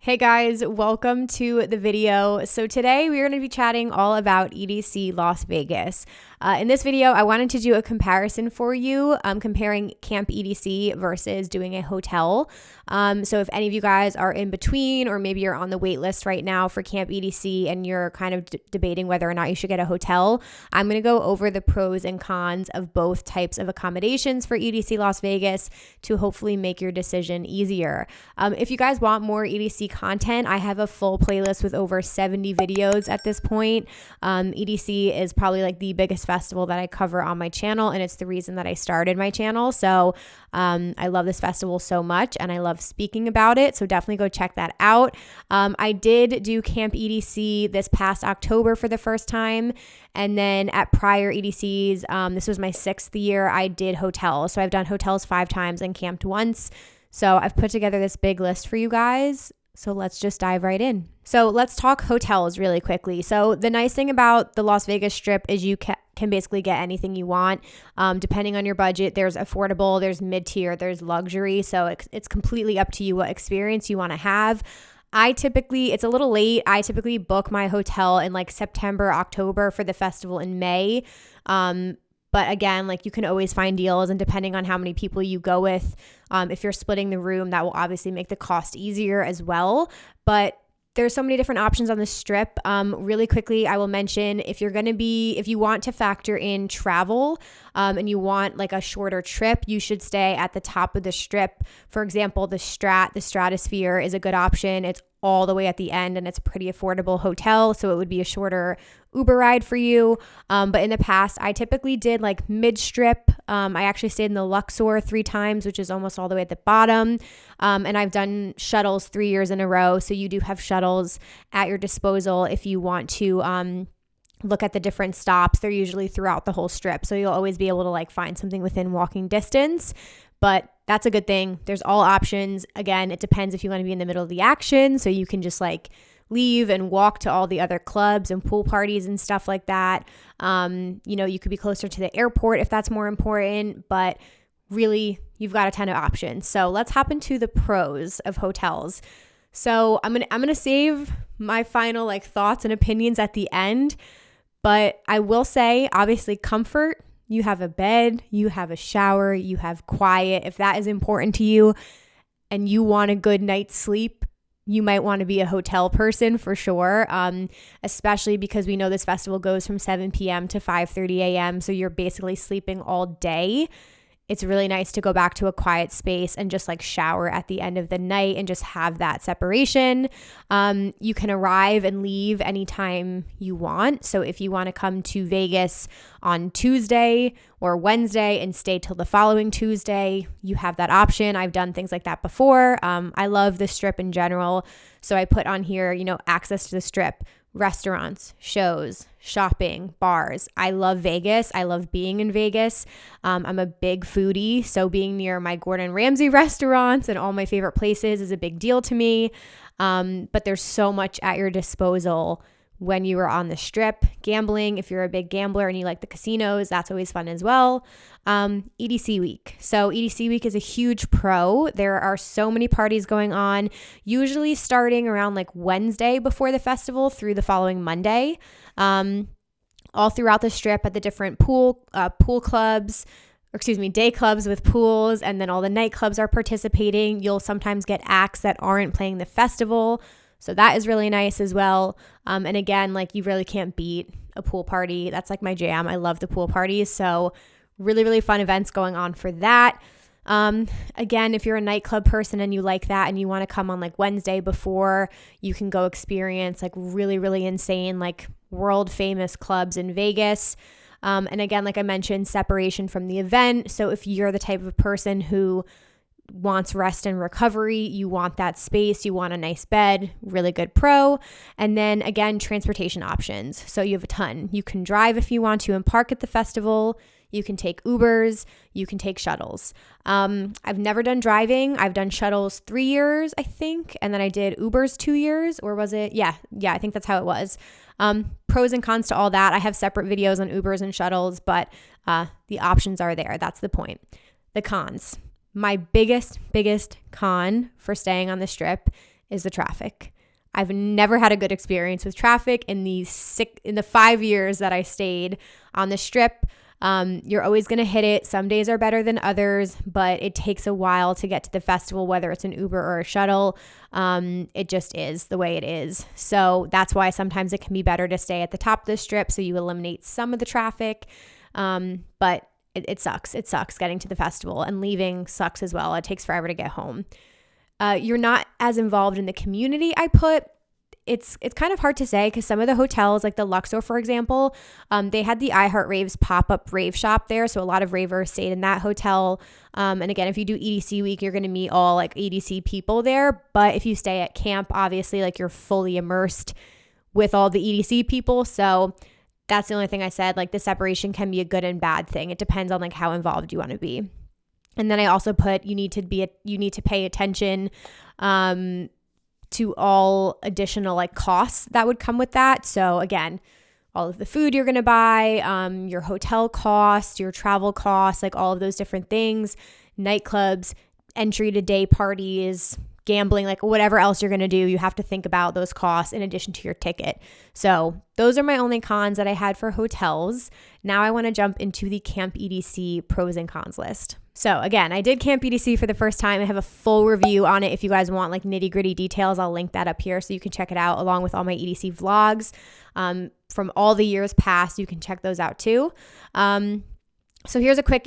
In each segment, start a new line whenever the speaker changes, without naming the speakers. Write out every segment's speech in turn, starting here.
Hey guys, welcome to the video. So today we're going to be chatting all about EDC Las Vegas. In this video, I wanted to do a comparison for you, comparing Camp EDC versus doing a hotel. So if any of you guys are in between, or maybe you're on the wait list right now for Camp EDC and you're kind of debating whether or not you should get a hotel, I'm going to go over the pros and cons of both types of accommodations for EDC Las Vegas to hopefully make your decision easier. If you guys want more EDC content, I have a full playlist with over 70 videos at this point. EDC is probably like the biggest festival that I cover on my channel, and it's the reason that I started my channel. So I love this festival so much and I love speaking about it. So definitely go check that out. I did do Camp EDC this past October for the first time. And then at prior EDCs, this was my 6th year, I did hotels. So I've done hotels 5 times and camped once. So I've put together this big list for you guys. So let's just dive right in. So let's talk hotels really quickly. So the nice thing about the Las Vegas Strip is you can basically get anything you want. Depending on your budget, there's affordable, there's mid-tier, there's luxury. So it's completely up to you what experience you want to have. It's a little late. I typically book my hotel in like September, October for the festival in May. But again, like you can always find deals, and depending on how many people you go with, if you're splitting the room, that will obviously make the cost easier as well. But there's so many different options on the Strip. Really quickly, I will mention if you want to factor in travel, and you want like a shorter trip, you should stay at the top of the Strip. For example, the Stratosphere is a good option. It's all the way at the end and it's a pretty affordable hotel. So it would be a shorter Uber ride for you. But in the past, I typically did like mid-strip. I actually stayed in the Luxor 3 times, which is almost all the way at the bottom. And I've done shuttles 3 years in a row. So you do have shuttles at your disposal if you want to look at the different stops. They're usually throughout the whole Strip. So you'll always be able to like find something within walking distance. But that's a good thing. There's all options. Again, it depends if you want to be in the middle of the action. So you can just like leave and walk to all the other clubs and pool parties and stuff like that. You could be closer to the airport if that's more important, but really you've got a ton of options. So let's hop into the pros of hotels. So I'm going to save my final like thoughts and opinions at the end, but I will say obviously comfort. You have a bed, you have a shower, you have quiet. If that is important to you and you want a good night's sleep, you might want to be a hotel person for sure, especially because we know this festival goes from 7 p.m. to 5:30 a.m. So you're basically sleeping all day. It's really nice to go back to a quiet space and just like shower at the end of the night and just have that separation. You can arrive and leave anytime you want. So if you want to come to Vegas on Tuesday or Wednesday and stay till the following Tuesday, you have that option. I've done things like that before. I love the Strip in general. So I put on here, access to the Strip, restaurants, shows, shopping, bars. I love Vegas. I love being in Vegas. I'm a big foodie, so being near my Gordon Ramsay restaurants and all my favorite places is a big deal to me. But there's so much at your disposal when you are on the Strip. Gambling, if you're a big gambler and you like the casinos, that's always fun as well. EDC week. So EDC week is a huge pro. There are so many parties going on, usually starting around like Wednesday before the festival through the following Monday. All throughout the Strip at the different day clubs with pools, and then all the nightclubs are participating. You'll sometimes get acts that aren't playing the festival. So that is really nice as well. And again, like you really can't beat a pool party. That's like my jam. I love the pool parties. So really, really fun events going on for that. Again, if you're a nightclub person and you like that and you want to come on like Wednesday before, you can go experience like really, really insane, like world famous clubs in Vegas. And again, like I mentioned, separation from the event. So if you're the type of person who wants rest and recovery, you want that space, you want a nice bed, really good pro. And then again, transportation options. So you have a ton. You can drive if you want to and park at the festival. You can take Ubers, you can take shuttles. I've never done driving. I've done shuttles 3 years, I think. And then I did Ubers 2 years, or was it? Yeah, I think that's how it was. Pros and cons to all that. I have separate videos on Ubers and shuttles, but the options are there. That's the point. The cons. My biggest con for staying on the Strip is the traffic. I've never had a good experience with traffic in the 5 years that I stayed on the Strip. You're always going to hit it. Some days are better than others, but it takes a while to get to the festival, whether it's an Uber or a shuttle. It just is the way it is. So that's why sometimes it can be better to stay at the top of the Strip so you eliminate some of the traffic. But it sucks. It sucks getting to the festival, and leaving sucks as well. It takes forever to get home. You're not as involved in the community. It's kind of hard to say because some of the hotels, like the Luxor, for example, they had the iHeart Raves pop-up rave shop there. So a lot of ravers stayed in that hotel. And again, if you do EDC week, you're going to meet all like EDC people there. But if you stay at camp, obviously, like you're fully immersed with all the EDC people. So that's the only thing I said. Like the separation can be a good and bad thing. It depends on like how involved you want to be. And then I also put you need to pay attention to all additional like costs that would come with that. So again, all of the food you're going to buy, your hotel costs, your travel costs, like all of those different things, nightclubs, entry to day parties, gambling, like whatever else you're going to do, you have to think about those costs in addition to your ticket. So those are my only cons that I had for hotels. Now I want to jump into the Camp EDC pros and cons list. So again, I did Camp EDC for the first time. I have a full review on it. If you guys want like nitty gritty details, I'll link that up here so you can check it out along with all my EDC vlogs from all the years past. You can check those out too. So here's a quick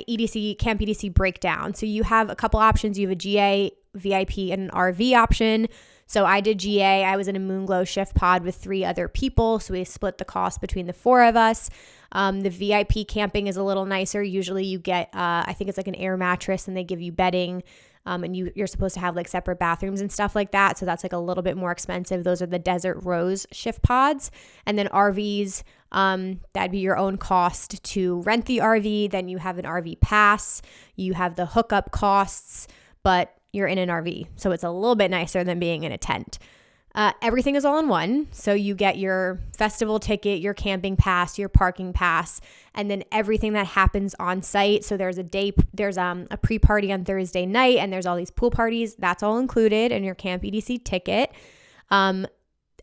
Camp EDC breakdown. So you have a couple options. You have a GA, VIP, and an RV option. So I did GA. I was in a Moonglow shift pod with 3 other people. So we split the cost between the 4 of us. The VIP camping is a little nicer. Usually you get, I think it's like an air mattress, and they give you bedding. And you're supposed to have like separate bathrooms and stuff like that. So that's like a little bit more expensive. Those are the Desert Rose shift pods. And then RVs, that'd be your own cost to rent the RV. Then you have an RV pass. You have the hookup costs, but you're in an RV. So it's a little bit nicer than being in a tent. Everything is all in one. So you get your festival ticket, your camping pass, your parking pass, and then everything that happens on site. So there's a pre-party on Thursday night, and there's all these pool parties. That's all included in your Camp EDC ticket.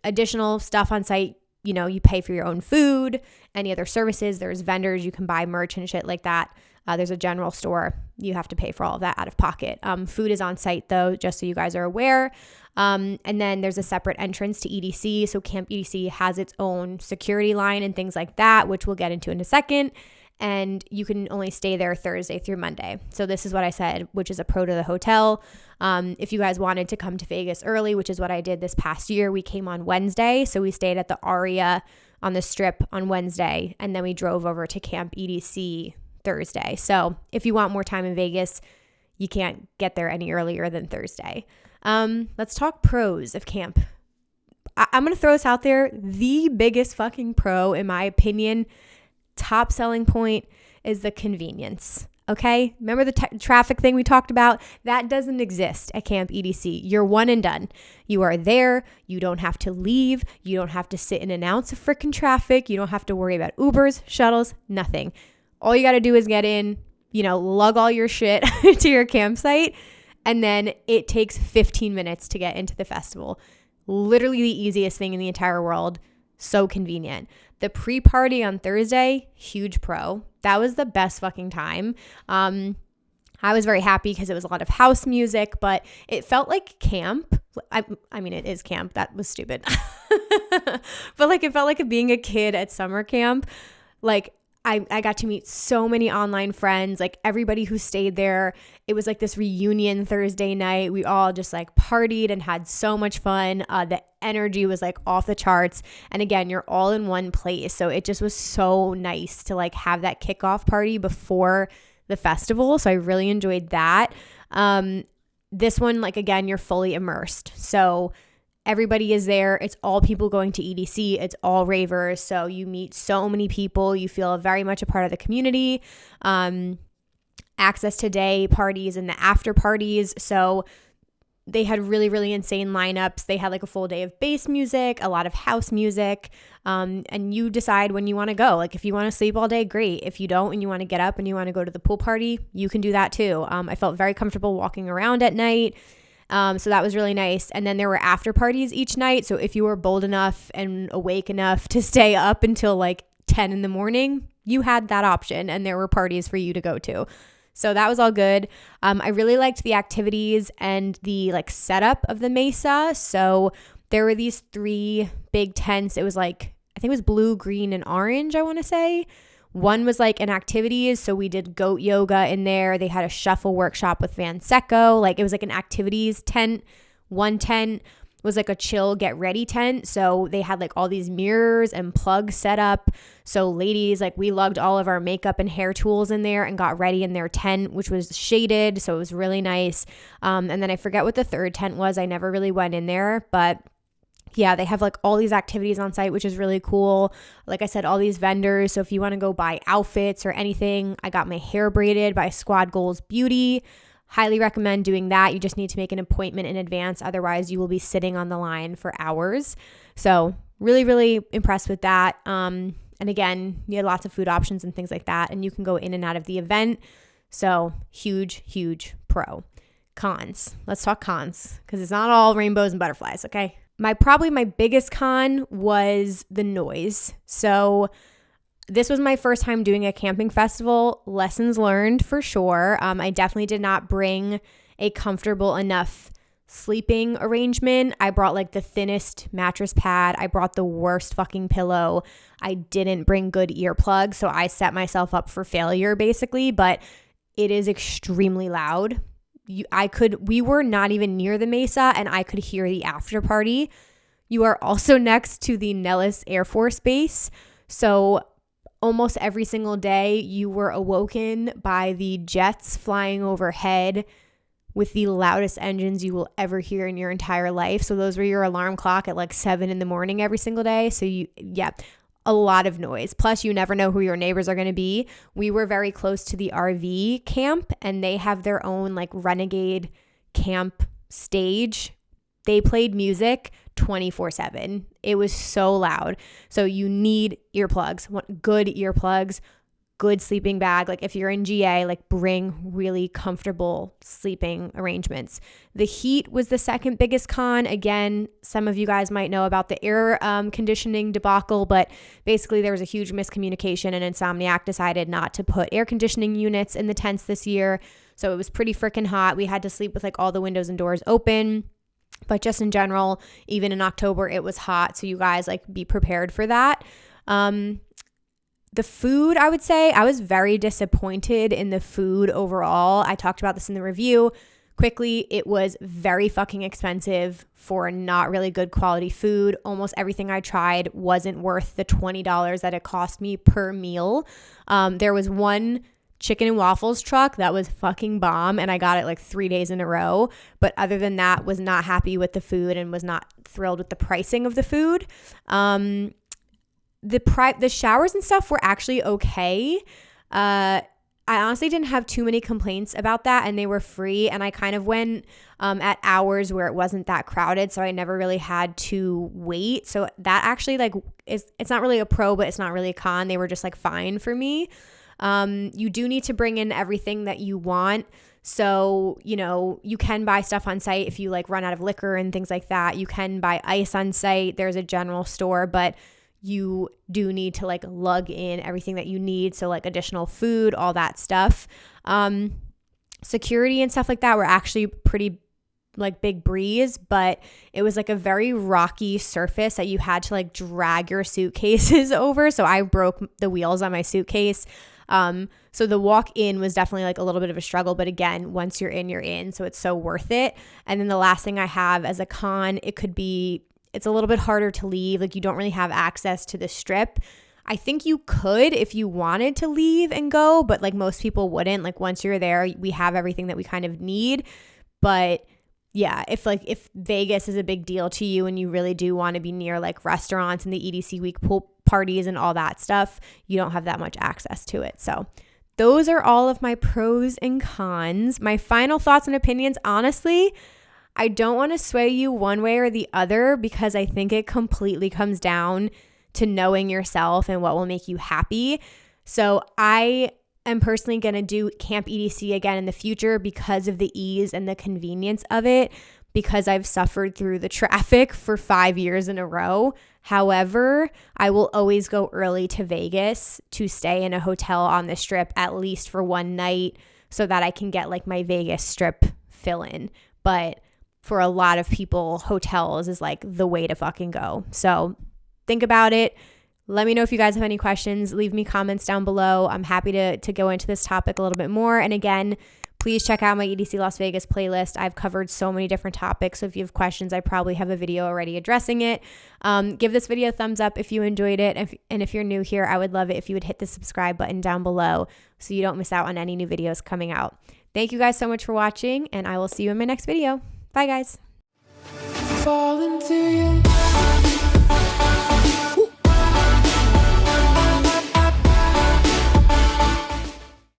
Additional stuff on site, you pay for your own food, any other services. There's vendors, you can buy merch and shit like that. There's a general store. You have to pay for all of that out of pocket. Food is on site though, just so you guys are aware. And then there's a separate entrance to EDC. So Camp EDC has its own security line and things like that, which we'll get into in a second. And you can only stay there Thursday through Monday. So this is what I said, which is a pro to the hotel. If you guys wanted to come to Vegas early, which is what I did this past year, we came on Wednesday. So we stayed at the Aria on the Strip on Wednesday, and then we drove over to Camp EDC Thursday. So if you want more time in Vegas, you can't get there any earlier than Thursday. Let's talk pros of camp. I'm going to throw this out there. The biggest fucking pro, in my opinion, top selling point is the convenience. Okay? Remember the traffic thing we talked about? That doesn't exist at Camp EDC. You're one and done. You are there. You don't have to leave. You don't have to sit in an ounce of freaking traffic. You don't have to worry about Ubers, shuttles, nothing. All you got to do is get in, lug all your shit to your campsite, and then it takes 15 minutes to get into the festival. Literally the easiest thing in the entire world. So convenient. The pre-party on Thursday, huge pro. That was the best fucking time. I was very happy because it was a lot of house music, but it felt like camp. I mean, it is camp. That was stupid. But it felt like being a kid at summer camp. I got to meet so many online friends, everybody who stayed there. It was this reunion Thursday night. We all just partied and had so much fun. The energy was off the charts. And again, you're all in one place. So it just was so nice to have that kickoff party before the festival. So I really enjoyed that. This one, again, you're fully immersed. So everybody is there. It's all people going to EDC. It's all ravers. So you meet so many people. You feel very much a part of the community. Access to day parties and the after parties. So they had really, really insane lineups. They had a full day of bass music, a lot of house music. And you decide when you want to go. If you want to sleep all day, great. If you don't and you want to get up and you want to go to the pool party, you can do that too. I felt very comfortable walking around at night. So that was really nice. And then there were after parties each night. So if you were bold enough and awake enough to stay up until like 10 in the morning, you had that option and there were parties for you to go to. So that was all good. I really liked the activities and the like setup of the mesa. So there were these 3 big tents. It was like, I think it was blue, green, and orange, I want to say. One was like an activities. So we did goat yoga in there. They had a shuffle workshop with Van Secco. Like it was like an activities tent. One tent was like a chill get ready tent. So they had like all these mirrors and plugs set up. So ladies, like we lugged all of our makeup and hair tools in there and got ready in their tent, which was shaded. So it was really nice. And then I forget what the third tent was. I never really went in there, but yeah, they have like all these activities on site, which is really cool. Like I said, all these vendors. So if you want to go buy outfits or anything, I got my hair braided by Squad Goals Beauty. Highly recommend doing that. You just need to make an appointment in advance. Otherwise, you will be sitting on the line for hours. So really, really impressed with that. And again, you had lots of food options and things like that. And you can go in and out of the event. So huge, huge pro. Cons. Let's talk cons because it's not all rainbows and butterflies, okay? Probably my biggest con was the noise. So this was my first time doing a camping festival. Lessons learned for sure. I definitely did not bring a comfortable enough sleeping arrangement. I brought like the thinnest mattress pad. I brought the worst fucking pillow. I didn't bring good earplugs. So I set myself up for failure basically, but it is extremely loud. We were not even near the mesa and I could hear the after party. You are also next to the Nellis Air Force Base. So almost every single day you were awoken by the jets flying overhead with the loudest engines you will ever hear in your entire life. So those were your alarm clock at like 7 in the morning every single day. So a lot of noise. Plus, you never know who your neighbors are going to be. We were very close to the RV camp and they have their own like renegade camp stage. They played music 24/7. It was so loud. So you need earplugs, good earplugs, good sleeping bag. Like if you're in GA, like bring really comfortable sleeping arrangements. The heat was the second biggest con. Again, some of you guys might know about the air conditioning debacle, but basically there was a huge miscommunication and Insomniac decided not to put air conditioning units in the tents this year. So it was pretty freaking hot. We had to sleep with like all the windows and doors open. But just in general, even in October, it was hot. So you guys like be prepared for that. The food, I would say, I was very disappointed in the food overall. I talked about this in the review. Quickly, it was very fucking expensive for not really good quality food. Almost everything I tried wasn't worth the $20 that it cost me per meal. There was one chicken and waffles truck that was fucking bomb and I got it like 3 days in a row. But other than that, was not happy with the food and was not thrilled with the pricing of the food. The showers and stuff were actually okay. I honestly didn't have too many complaints about that and they were free and I kind of went at hours where it wasn't that crowded, so I never really had to wait. So that actually like it's not really a pro, but it's not really a con. They were just like fine for me. You do need to bring in everything that you want. So, you can buy stuff on site if you like run out of liquor and things like that. You can buy ice on site. There's a general store, but you do need to like lug in everything that you need. So like additional food, all that stuff. Security and stuff like that were actually pretty like big breeze, but it was like a very rocky surface that you had to like drag your suitcases over. So I broke the wheels on my suitcase. So the walk in was definitely like a little bit of a struggle, but again, once you're in, so it's so worth it. And then the last thing I have as a con, it's a little bit harder to leave. Like you don't really have access to the strip. I think you could if you wanted to leave and go, but like most people wouldn't. Like once you're there, we have everything that we kind of need. But yeah, if Vegas is a big deal to you and you really do want to be near like restaurants and the EDC week pool parties and all that stuff, you don't have that much access to it. So those are all of my pros and cons. My final thoughts and opinions, honestly, I don't want to sway you one way or the other because I think it completely comes down to knowing yourself and what will make you happy. So I am personally going to do Camp EDC again in the future because of the ease and the convenience of it. because I've suffered through the traffic for 5 years in a row. However, I will always go early to Vegas to stay in a hotel on the Strip at least for one night so that I can get like my Vegas Strip fill in. But for a lot of people, hotels is like the way to fucking go. So think about it. Let me know if you guys have any questions. Leave me comments down below. I'm happy to go into this topic a little bit more. And again, please check out my EDC Las Vegas playlist. I've covered so many different topics. So if you have questions, I probably have a video already addressing it. Give this video a thumbs up if you enjoyed it. And if you're new here, I would love it if you would hit the subscribe button down below so you don't miss out on any new videos coming out. Thank you guys so much for watching, and I will see you in my next video. Bye, guys. Fall into you.